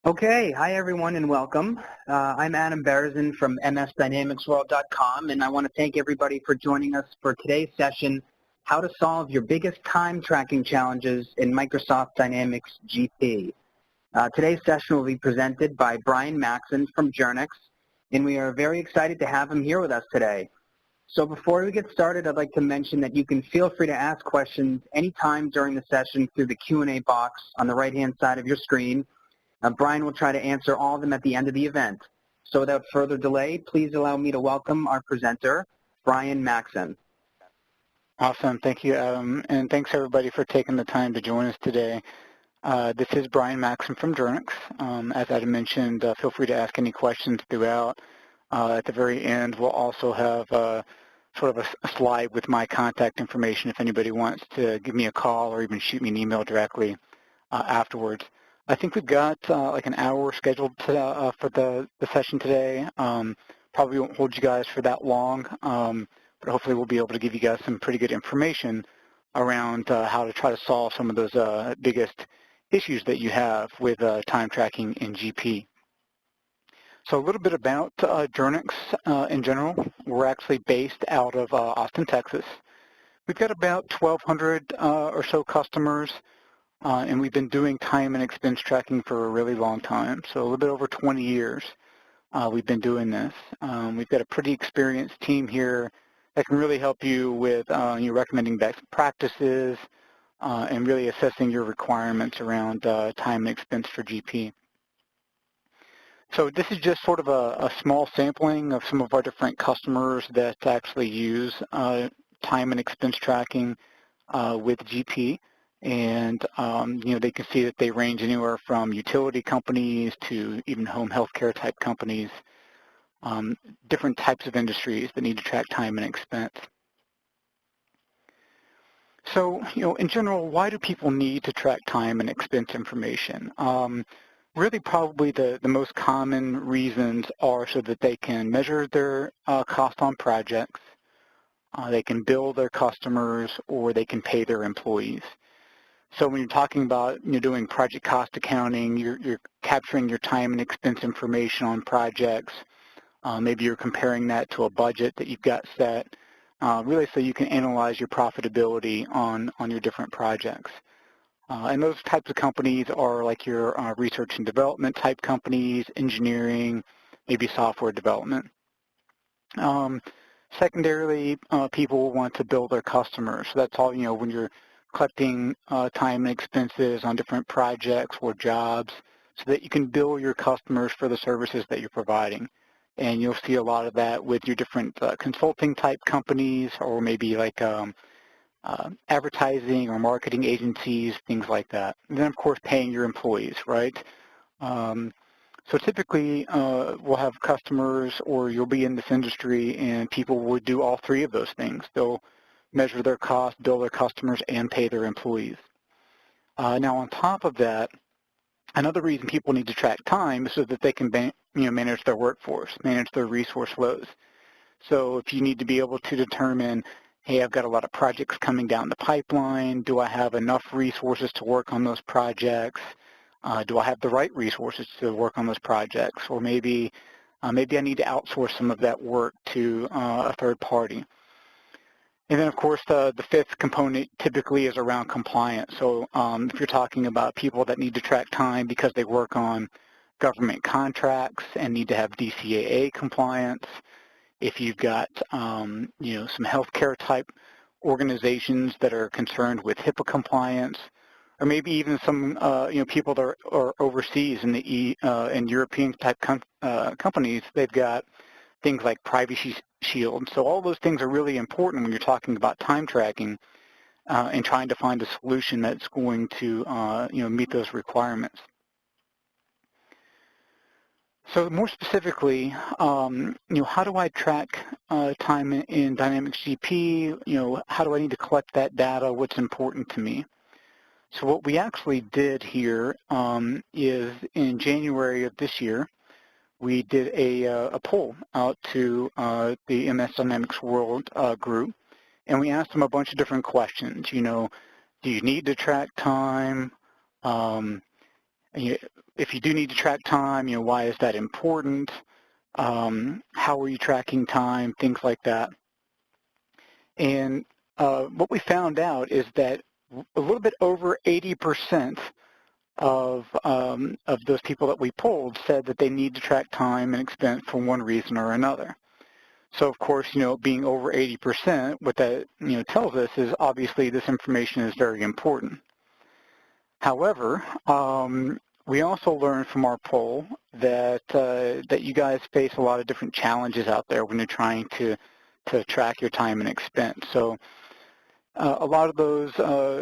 Okay, hi everyone and welcome. I'm Adam Berzin from msdynamicsworld.com, and I want to thank everybody for joining us for today's session, How to Solve Your Biggest Time Tracking Challenges in Microsoft Dynamics GP. Today's session will be presented by Brian Maxin from Journyx, and we are very excited to have him here with us today. So before we get started, I'd like to mention that you can feel free to ask questions anytime during the session through the Q&A box on the right-hand side of your screen. Brian will try to answer all of them at the end of the event. So without further delay, please allow me to welcome our presenter, Brian Maxin. Awesome. Thank you, Adam. And thanks, everybody, for taking the time to join us today. This is Brian Maxin from Journyx. As Adam mentioned, feel free to ask any questions throughout. At the very end, we'll also have sort of a slide with my contact information if anybody wants to give me a call or even shoot me an email directly afterwards. I think we've got like an hour scheduled for the session today. Probably won't hold you guys for that long, but hopefully we'll be able to give you guys some pretty good information around how to try to solve some of those biggest issues that you have with time tracking in GP. So a little bit about Journyx in general. We're actually based out of Austin, Texas. We've got about 1,200 or so customers. And we've been doing time and expense tracking for a really long time, so a little bit over 20 years we've been doing this. We've got a pretty experienced team here that can really help you with recommending best practices and really assessing your requirements around time and expense for GP. So this is just sort of a small sampling of some of our different customers that actually use time and expense tracking with GP. And, they can see that they range anywhere from utility companies to even home healthcare type companies, different types of industries that need to track time and expense. So, in general, why do people need to track time and expense information? Really probably the most common reasons are so that they can measure their cost on projects, they can bill their customers, or they can pay their employees. So when you're talking about doing project cost accounting, you're capturing your time and expense information on projects. Maybe you're comparing that to a budget that you've got set, really so you can analyze your profitability on your different projects. And those types of companies are like your research and development type companies, engineering, maybe software development. Secondarily, people want to bill their customers. So that's all, when you're collecting time and expenses on different projects or jobs so that you can bill your customers for the services that you're providing. And you'll see a lot of that with your different consulting type companies or maybe like advertising or marketing agencies, things like that. And then, of course, paying your employees, right? So typically, we'll have customers or you'll be in this industry and people would do all three of those things. They'll measure their costs, bill their customers, and pay their employees. Now, on top of that, another reason people need to track time is so that they can manage their workforce, manage their resource flows. So if you need to be able to determine, hey, I've got a lot of projects coming down the pipeline, do I have enough resources to work on those projects? Do I have the right resources to work on those projects? Or maybe I need to outsource some of that work to a third party. And then, of course, the fifth component typically is around compliance. So if you're talking about people that need to track time because they work on government contracts and need to have DCAA compliance, if you've got, some healthcare type organizations that are concerned with HIPAA compliance, or maybe even some, people that are overseas in the in European type companies, they've got things like privacy shield. So all those things are really important when you're talking about time tracking and trying to find a solution that's going to, meet those requirements. So more specifically, how do I track time in Dynamics GP? How do I need to collect that data? What's important to me? So what we actually did here is in January of this year, we did a poll out to the MS Dynamics World group, and we asked them a bunch of different questions. Do you need to track time? if you do need to track time, why is that important? How are you tracking time? Things like that. And what we found out is that a little bit over 80% of those people that we polled said that they need to track time and expense for one reason or another. So of course, being over 80%, what that tells us is obviously this information is very important. However, we also learned from our poll that that you guys face a lot of different challenges out there when you're trying to track your time and expense. So a lot of those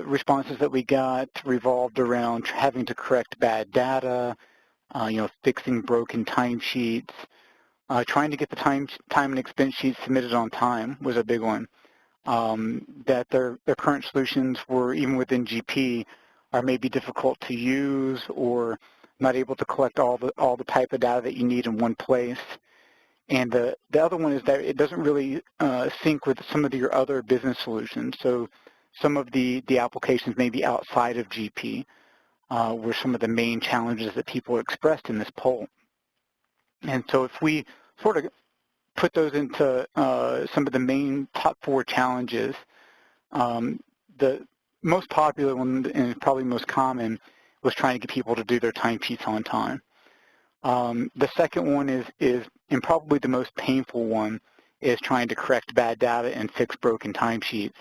responses that we got revolved around having to correct bad data, fixing broken timesheets, trying to get the time and expense sheets submitted on time was a big one. That their current solutions were, even within GP, are maybe difficult to use or not able to collect all the type of data that you need in one place. And the other one is that it doesn't really sync with some of your other business solutions. So some of the applications maybe outside of GP were some of the main challenges that people expressed in this poll. And so if we sort of put those into some of the main top 4 challenges, the most popular one and probably most common was trying to get people to do their timesheets on time. The second one is, and probably the most painful one, is trying to correct bad data and fix broken timesheets.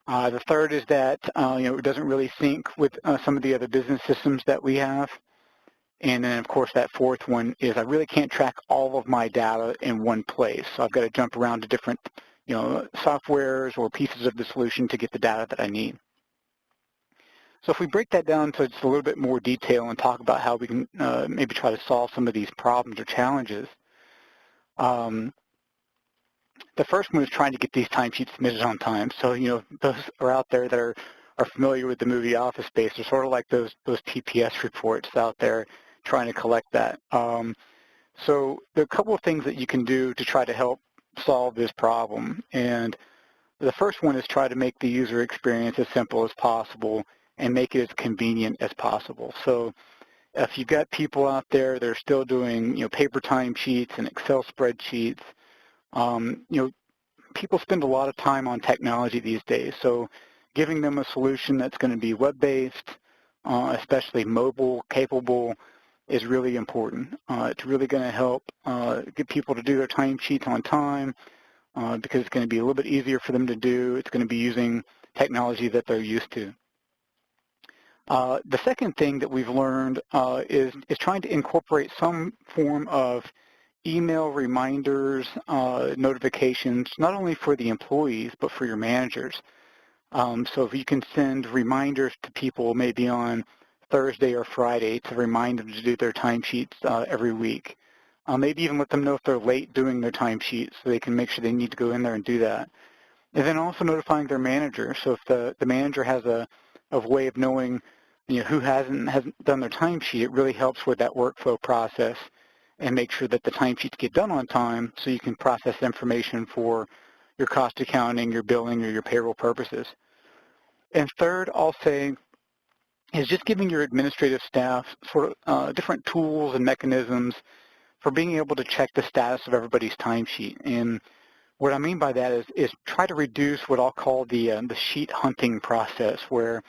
The third is that it doesn't really sync with some of the other business systems that we have. And then, of course, that fourth one is I really can't track all of my data in one place. So I've got to jump around to different softwares or pieces of the solution to get the data that I need. So if we break that down to just a little bit more detail and talk about how we can maybe try to solve some of these problems or challenges, the first one is trying to get these timesheets submitted on time. So, those are out there that are familiar with the movie Office Space. They're sort of like those TPS reports out there trying to collect that. So there are a couple of things that you can do to try to help solve this problem. And the first one is try to make the user experience as simple as possible and make it as convenient as possible. So if you've got people out there that are still doing paper timesheets and Excel spreadsheets, people spend a lot of time on technology these days. So giving them a solution that's going to be web-based, especially mobile capable, is really important. It's really going to help get people to do their timesheets on time because it's going to be a little bit easier for them to do. It's going to be using technology that they're used to. The second thing that we've learned is trying to incorporate some form of email reminders, notifications, not only for the employees, but for your managers. So if you can send reminders to people maybe on Thursday or Friday to remind them to do their timesheets every week. Maybe even let them know if they're late doing their timesheets so they can make sure they need to go in there and do that. And then also notifying their manager. So if the manager has a way of knowing who hasn't done their timesheet, it really helps with that workflow process and make sure that the timesheets get done on time so you can process information for your cost accounting, your billing, or your payroll purposes. And third, I'll say, is just giving your administrative staff sort of different tools and mechanisms for being able to check the status of everybody's timesheet. And what I mean by that is try to reduce what I'll call the sheet hunting process, where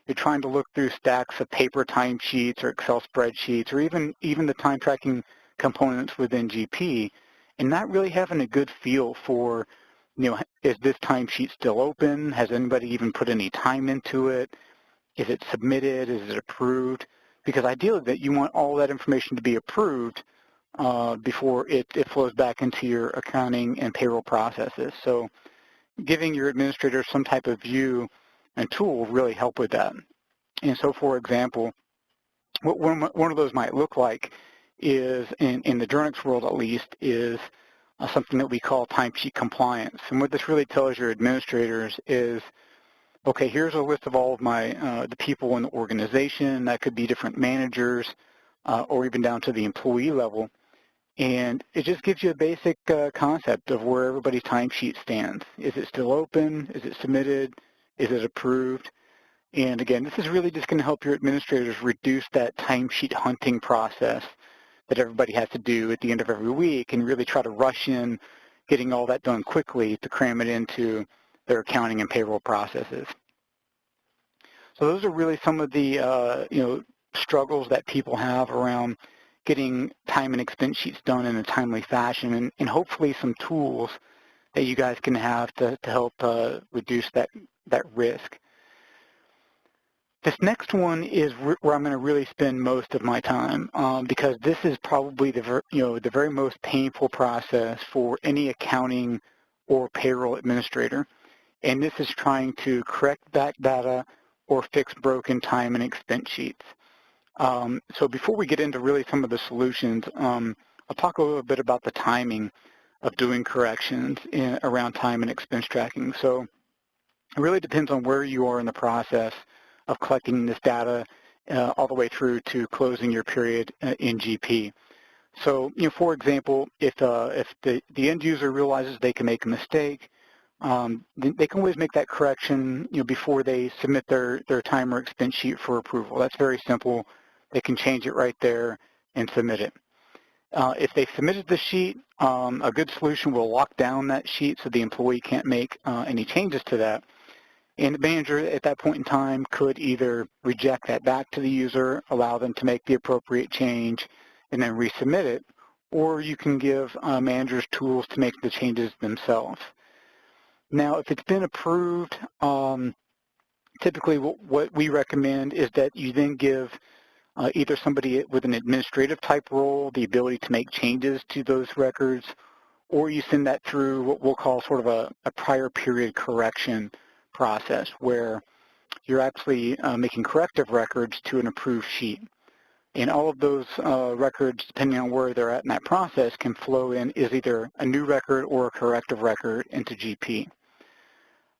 you're trying to look through stacks of paper timesheets or Excel spreadsheets or even the time tracking components within GP, and not really having a good feel for, is this timesheet still open? Has anybody even put any time into it? Is it submitted? Is it approved? Because ideally that you want all that information to be approved before it flows back into your accounting and payroll processes. So giving your administrators some type of view and tool will really help with that. And so, for example, what one of those might look like is, in the Journyx world at least, is something that we call timesheet compliance. And what this really tells your administrators is, okay, here's a list of all of my the people in the organization. That could be different managers or even down to the employee level. And it just gives you a basic concept of where everybody's timesheet stands. Is it still open? Is it submitted? Is it approved? And again, this is really just going to help your administrators reduce that timesheet hunting process that everybody has to do at the end of every week and really try to rush in getting all that done quickly to cram it into their accounting and payroll processes. So those are really some of the struggles that people have around getting time and expense sheets done in a timely fashion, and hopefully some tools that you guys can have to help reduce that risk. This next one is where I'm going to really spend most of my time because this is probably the very most painful process for any accounting or payroll administrator, and this is trying to correct back data or fix broken time and expense sheets. So before we get into really some of the solutions, I'll talk a little bit about the timing of doing corrections around time and expense tracking. So it really depends on where you are in the process of collecting this data all the way through to closing your period in GP. So, for example, if the end user realizes they can make a mistake, they can always make that correction before they submit their time or expense sheet for approval. That's very simple. They can change it right there and submit it. If they submitted the sheet, a good solution will lock down that sheet so the employee can't make any changes to that. And the manager at that point in time could either reject that back to the user, allow them to make the appropriate change, and then resubmit it, or you can give managers tools to make the changes themselves. Now, if it's been approved, typically what we recommend is that you then give either somebody with an administrative type role the ability to make changes to those records, or you send that through what we'll call sort of a prior period correction process where you're actually making corrective records to an approved sheet. And all of those records, depending on where they're at in that process, can flow in as either a new record or a corrective record into GP.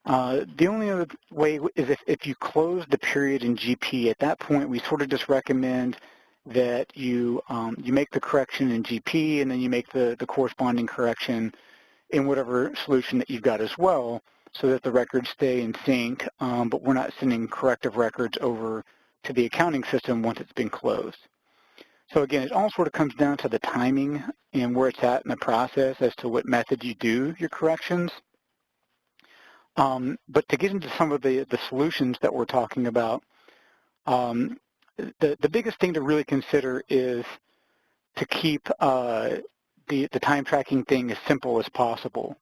The only other way is if you close the period in GP. At that point, we sort of just recommend that you make the correction in GP and then you make the corresponding correction in whatever solution that you've got as well, so that the records stay in sync, but we're not sending corrective records over to the accounting system once it's been closed. So again, it all sort of comes down to the timing and where it's at in the process as to what method you do your corrections. But to get into some of the solutions that we're talking about, the biggest thing to really consider is to keep the time tracking thing as simple as possible.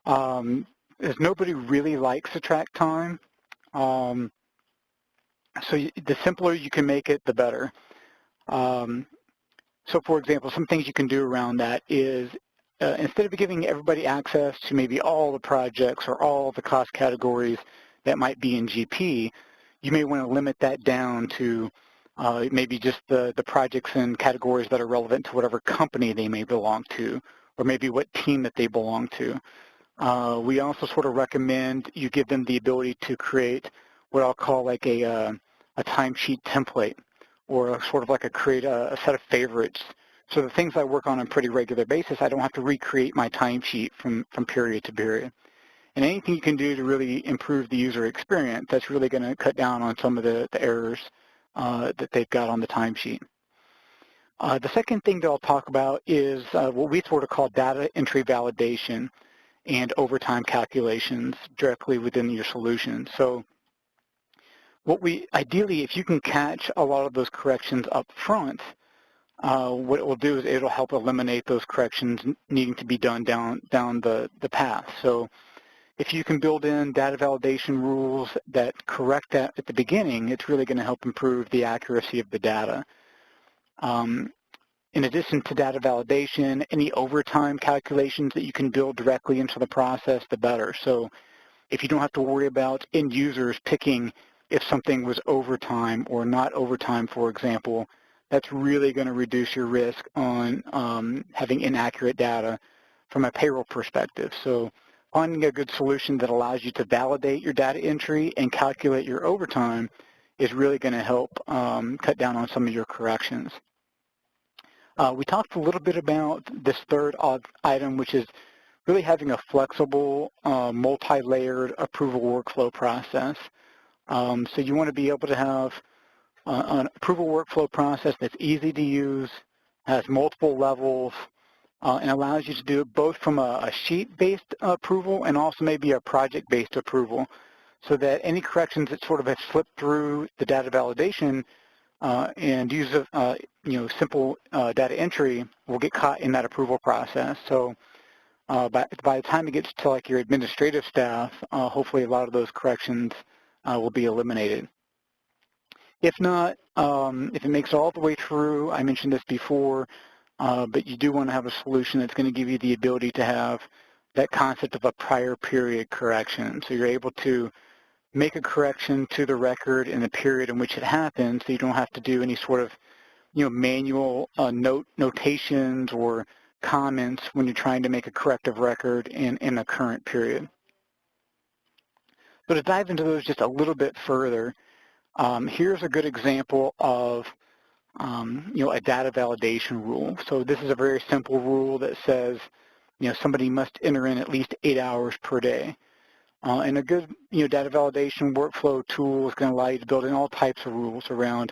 As nobody really likes to track time, so the simpler you can make it, the better. So for example, some things you can do around that is instead of giving everybody access to maybe all the projects or all the cost categories that might be in GP, you may want to limit that down to maybe just the projects and categories that are relevant to whatever company they may belong to, or maybe what team that they belong to. We also sort of recommend you give them the ability to create what I'll call like a timesheet template, or sort of create a set of favorites. So the things I work on a pretty regular basis, I don't have to recreate my timesheet from period to period. And anything you can do to really improve the user experience, that's really going to cut down on some of the errors that they've got on the timesheet. The second thing that I'll talk about is what we sort of call data entry validation and overtime calculations directly within your solution. So ideally, if you can catch a lot of those corrections up front, what it will do is it'll help eliminate those corrections needing to be done down the path. So if you can build in data validation rules that correct that at the beginning, it's really going to help improve the accuracy of the data. In addition to data validation, any overtime calculations that you can build directly into the process, the better. So if you don't have to worry about end users picking if something was overtime or not overtime, for example, that's really going to reduce your risk on having inaccurate data from a payroll perspective. So finding a good solution that allows you to validate your data entry and calculate your overtime is really going to help cut down on some of your corrections. We talked a little bit about this third item, which is really having a flexible, multi-layered approval workflow process. So you want to be able to have an approval workflow process that's easy to use, has multiple levels, and allows you to do it both from a sheet-based approval and also maybe a project-based approval, so that any corrections that sort of have slipped through the data validation and use of simple data entry will get caught in that approval process. So by the time it gets to like your administrative staff, hopefully a lot of those corrections will be eliminated. If not, if it makes it all the way through, I mentioned this before, but you do want to have a solution that's going to give you the ability to have that concept of a prior period correction. So you're able to make a correction to the record in the period in which it happened, so you don't have to do any sort of manual notations or comments when you're trying to make a corrective record in a current period. So to dive into those just a little bit further, here's a good example of a data validation rule. So this is a very simple rule that says somebody must enter in at least 8 hours per day. And a good data validation workflow tool is going to allow you to build in all types of rules around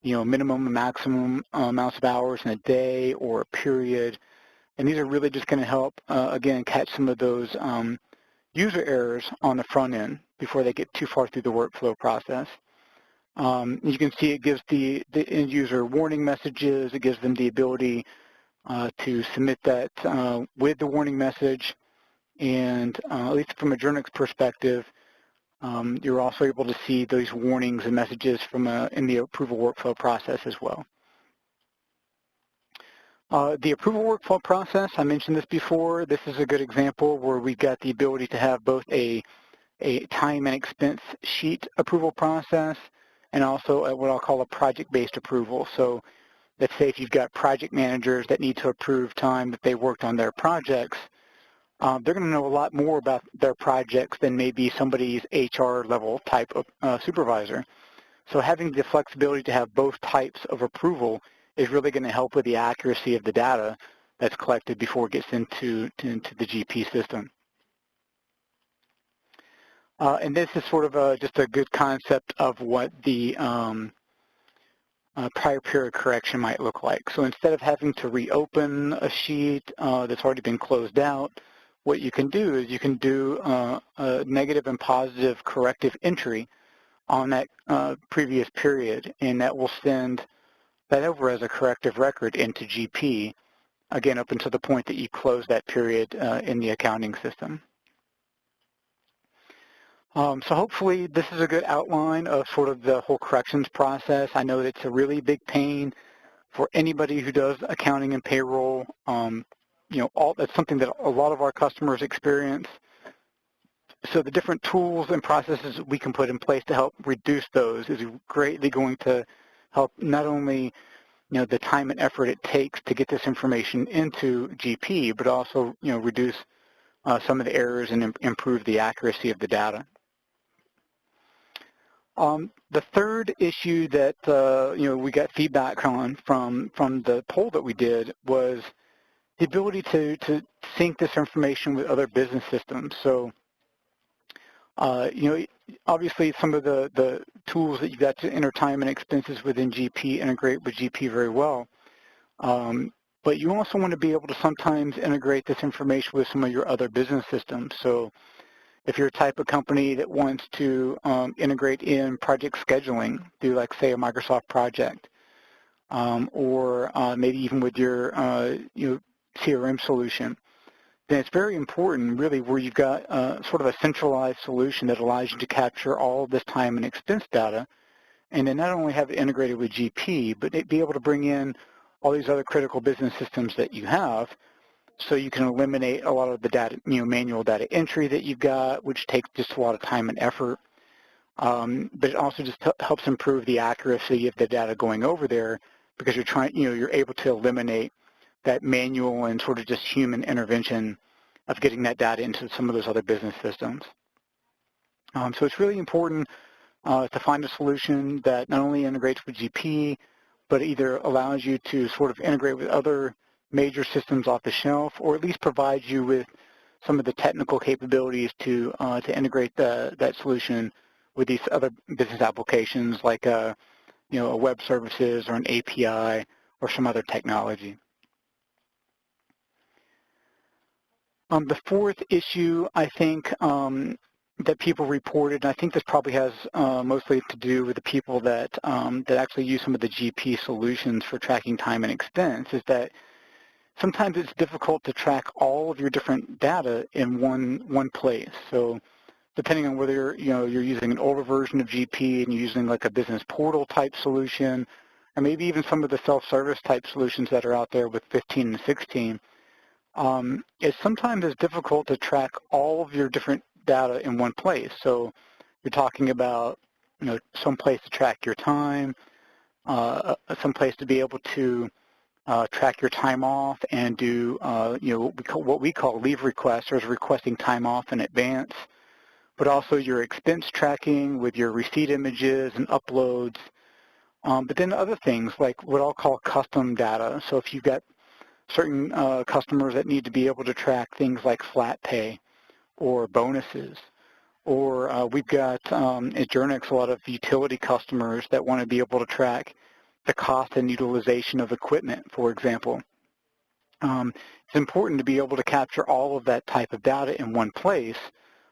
minimum and maximum amounts of hours in a day or a period. And these are really just going to help, again, catch some of those user errors on the front end before they get too far through the workflow process. You can see it gives the end user warning messages. It gives them the ability to submit that with the warning message. And at least from a Journyx perspective, you're also able to see those warnings and messages from in the approval workflow process as well. The approval workflow process, I mentioned this before. This is a good example where we've got the ability to have both a time and expense sheet approval process and also what I'll call a project-based approval. So let's say if you've got project managers that need to approve time that they worked on their projects, they're going to know a lot more about their projects than maybe somebody's HR level type of supervisor. So having the flexibility to have both types of approval is really going to help with the accuracy of the data that's collected before it gets into the GP system. And this is sort of just a good concept of what the prior period correction might look like. So instead of having to reopen a sheet that's already been closed out, what you can do is you can do a negative and positive corrective entry on that previous period, and that will send that over as a corrective record into GP, again, up until the point that you close that period in the accounting system. So hopefully this is a good outline of sort of the whole corrections process. I know that it's a really big pain for anybody who does accounting and payroll. That's something that a lot of our customers experience. So the different tools and processes we can put in place to help reduce those is greatly going to help not only the time and effort it takes to get this information into GP, but also reduce some of the errors and improve the accuracy of the data. The third issue that we got feedback on from the poll that we did was the ability to sync this information with other business systems. So obviously some of the tools that you've got to enter time and expenses within GP integrate with GP very well. But you also want to be able to sometimes integrate this information with some of your other business systems. So if you're a type of company that wants to integrate in project scheduling through, like, say, a Microsoft project, or maybe even with your CRM solution, then it's very important, really, where you've got sort of a centralized solution that allows you to capture all of this time and expense data, and then not only have it integrated with GP, but be able to bring in all these other critical business systems that you have, so you can eliminate a lot of the data, manual data entry that you've got, which takes just a lot of time and effort. But it also just helps improve the accuracy of the data going over there, because you're able to eliminate that manual and sort of just human intervention of getting that data into some of those other business systems. So it's really important to find a solution that not only integrates with GP, but either allows you to sort of integrate with other major systems off the shelf, or at least provides you with some of the technical capabilities to integrate that solution with these other business applications like a web services or an API or some other technology. The fourth issue, I think, that people reported, and I think this probably has mostly to do with the people that that actually use some of the GP solutions for tracking time and expense, is that sometimes it's difficult to track all of your different data in one place. So depending on whether you're using an older version of GP and you're using like a business portal type solution, or maybe even some of the self-service type solutions that are out there with 15 and 16, it sometimes is difficult to track all of your different data in one place. So you're talking about some place to track your time, some place to be able to track your time off and do what we call leave requests, or requesting time off in advance, but also your expense tracking with your receipt images and uploads, but then other things like what I'll call custom data. So if you've got certain customers that need to be able to track things like flat pay or bonuses, or we've got at Journyx a lot of utility customers that want to be able to track the cost and utilization of equipment, for example. It's important to be able to capture all of that type of data in one place,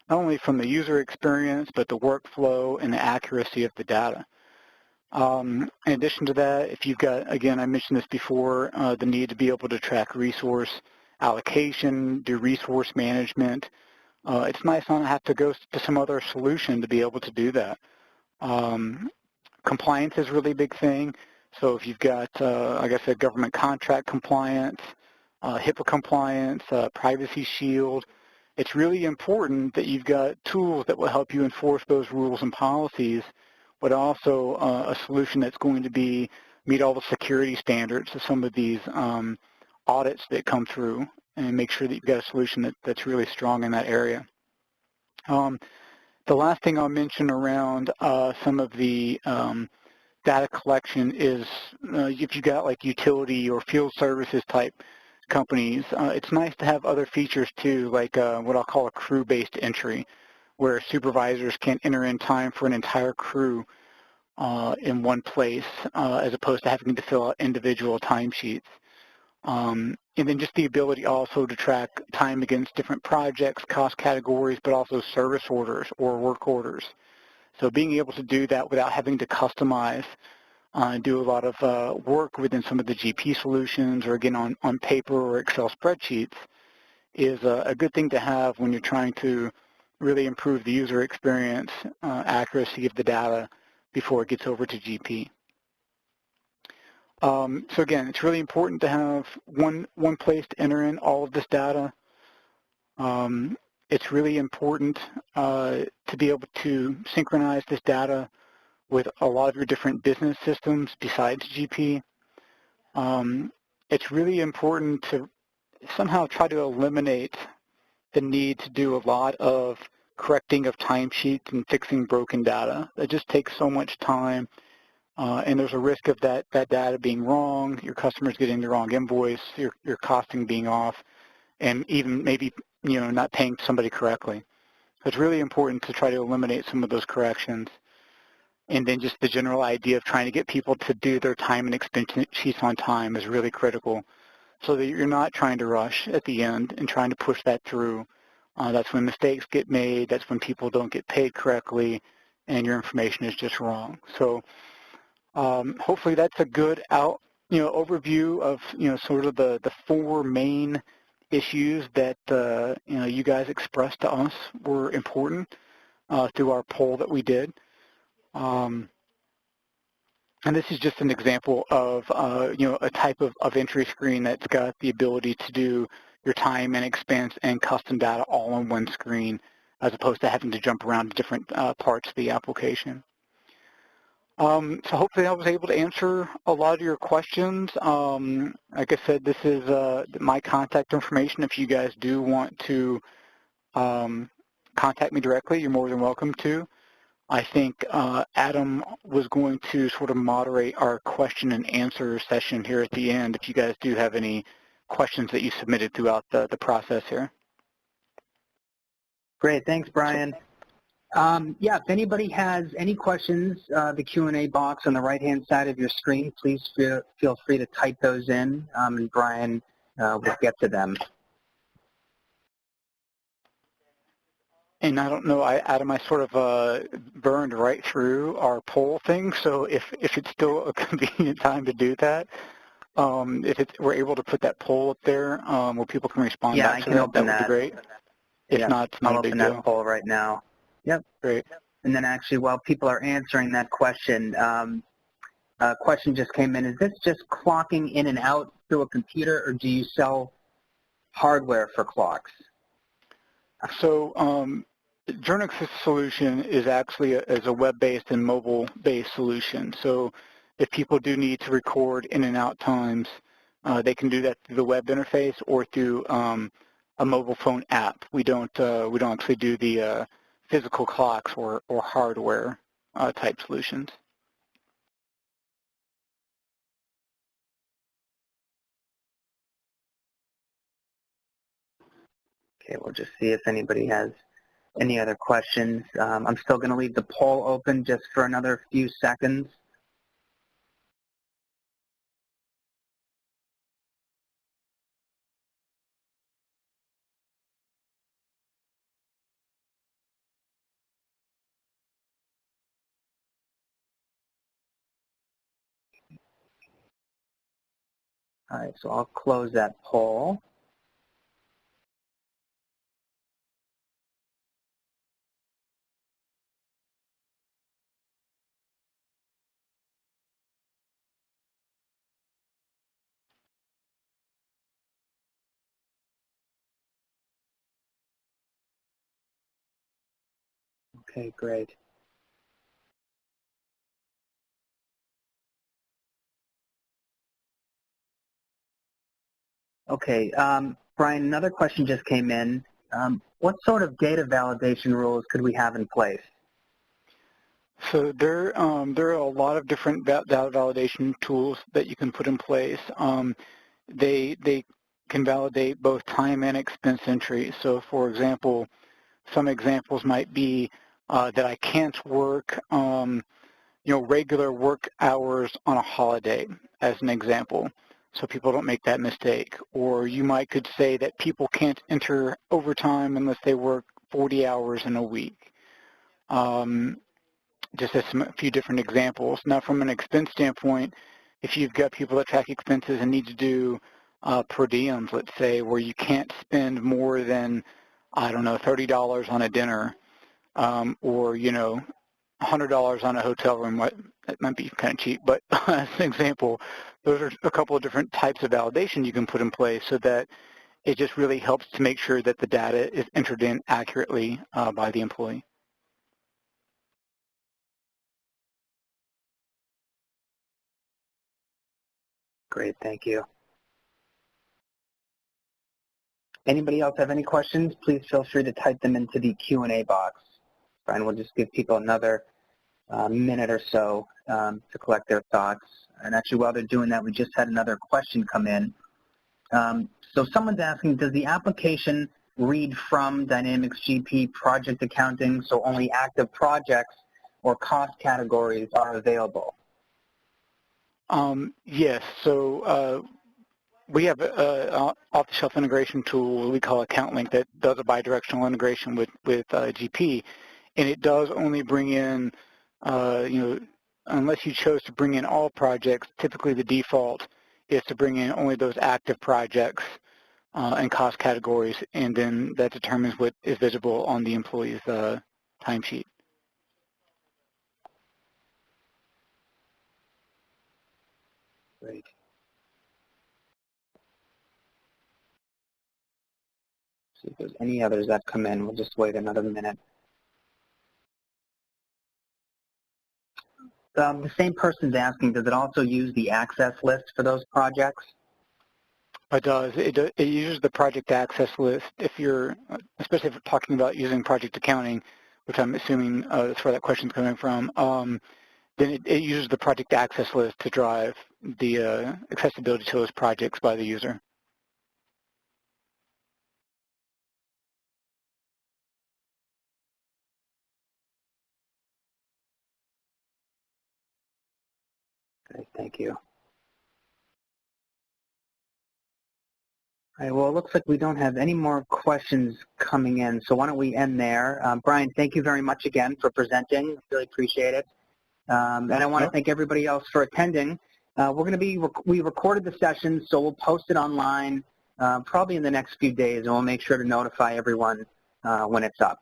not only from the user experience, but the workflow and the accuracy of the data. In addition to that, if you've got, again, I mentioned this before, the need to be able to track resource allocation, do resource management, it's nice not to have to go to some other solution to be able to do that. Compliance is a really big thing. So if you've got, like I said, government contract compliance, HIPAA compliance, Privacy Shield, it's really important that you've got tools that will help you enforce those rules and policies, but also a solution that's going to meet all the security standards of some of these audits that come through, and make sure that you've got a solution that's really strong in that area. The last thing I'll mention around some of the data collection is if you've got like utility or field services type companies, it's nice to have other features too, like what I'll call a crew-based entry, where supervisors can enter in time for an entire crew in one place, as opposed to having to fill out individual timesheets. And then just the ability also to track time against different projects, cost categories, but also service orders or work orders. So being able to do that without having to customize and do a lot of work within some of the GP solutions, or again on paper or Excel spreadsheets, is a good thing to have when you're trying to really improve the user experience, accuracy of the data before it gets over to GP. So again, it's really important to have one place to enter in all of this data. It's really important to be able to synchronize this data with a lot of your different business systems besides GP. It's really important to somehow try to eliminate the need to do a lot of correcting of timesheets and fixing broken data. It just takes so much time. And there's a risk of that data being wrong, your customers getting the wrong invoice, your costing being off, and even maybe not paying somebody correctly. So it's really important to try to eliminate some of those corrections. And then just the general idea of trying to get people to do their time and expense sheets on time is really critical, so that you're not trying to rush at the end and trying to push that through. That's when mistakes get made. That's when people don't get paid correctly, and your information is just wrong. So hopefully that's a good overview of sort of the four main issues that you guys expressed to us were important through our poll that we did. And this is just an example of a type of entry screen that's got the ability to do your time and expense and custom data all on one screen, as opposed to having to jump around to different parts of the application. So hopefully I was able to answer a lot of your questions. Like I said, this is my contact information. If you guys do want to contact me directly, you're more than welcome to. I think Adam was going to sort of moderate our question and answer session here at the end, if you guys do have any questions that you submitted throughout the process here. Great, thanks, Brian. Yeah, if anybody has any questions, the Q&A box on the right-hand side of your screen, please feel free to type those in, and Brian will get to them. And I don't know, Adam, I sort of burned right through our poll thing, so if it's still a convenient time to do that, we're able to put that poll up there where people can respond back to that, that would be great. If not, it's not a big deal. I'll open that poll right now. Yep. Great. And then actually, while people are answering that question, a question just came in. Is this just clocking in and out through a computer, or do you sell hardware for clocks? So Journyx's solution is actually a web-based and mobile-based solution. So if people do need to record in and out times, they can do that through the web interface or through a mobile phone app. We don't actually do the physical clocks or hardware type solutions. Okay, we'll just see if anybody has any other questions. I'm still going to leave the poll open just for another few seconds. All right, so I'll close that poll. Okay, great. Okay, Brian, another question just came in. What sort of data validation rules could we have in place? So there are a lot of different data validation tools that you can put in place. They can validate both time and expense entry. So for example, some examples might be that I can't work regular work hours on a holiday, as an example, so people don't make that mistake. Or you could say that people can't enter overtime unless they work 40 hours in a week. Just as a few different examples. Now, from an expense standpoint, if you've got people that track expenses and need to do per diems, let's say, where you can't spend more than, I don't know, $30 on a dinner, or, $100 on a hotel room. That might be kind of cheap, but as an example, those are a couple of different types of validation you can put in place so that it just really helps to make sure that the data is entered in accurately by the employee. Great, thank you. Anybody else have any questions? Please feel free to type them into the Q&A box. Brian, we'll just give people another minute or so to collect their thoughts. And actually, while they're doing that, we just had another question come in. So someone's asking, does the application read from Dynamics GP project accounting, so only active projects or cost categories are available? Yes, so we have an off-the-shelf integration tool we call AccountLink that does a bidirectional integration with GP, and it does only bring in, unless you chose to bring in all projects, typically the default is to bring in only those active projects and cost categories, and then that determines what is visible on the employee's timesheet. Great. See if there's any others that come in. We'll just wait another minute. The same person's asking, does it also use the access list for those projects? It does. It uses the project access list. If you're, especially if you're talking about using project accounting, which I'm assuming that's where that question's coming from, then it uses the project access list to drive the accessibility to those projects by the user. Great, thank you. All right, well, it looks like we don't have any more questions coming in, so why don't we end there. Brian, thank you very much again for presenting. Really appreciate it. And I want to thank everybody else for attending. We recorded the session, so we'll post it online probably in the next few days, and we'll make sure to notify everyone when it's up.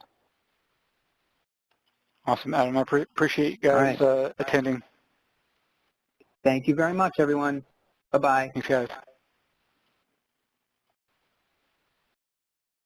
Awesome, Adam. I appreciate you guys attending. Thank you very much, everyone. Bye-bye. Thanks, guys.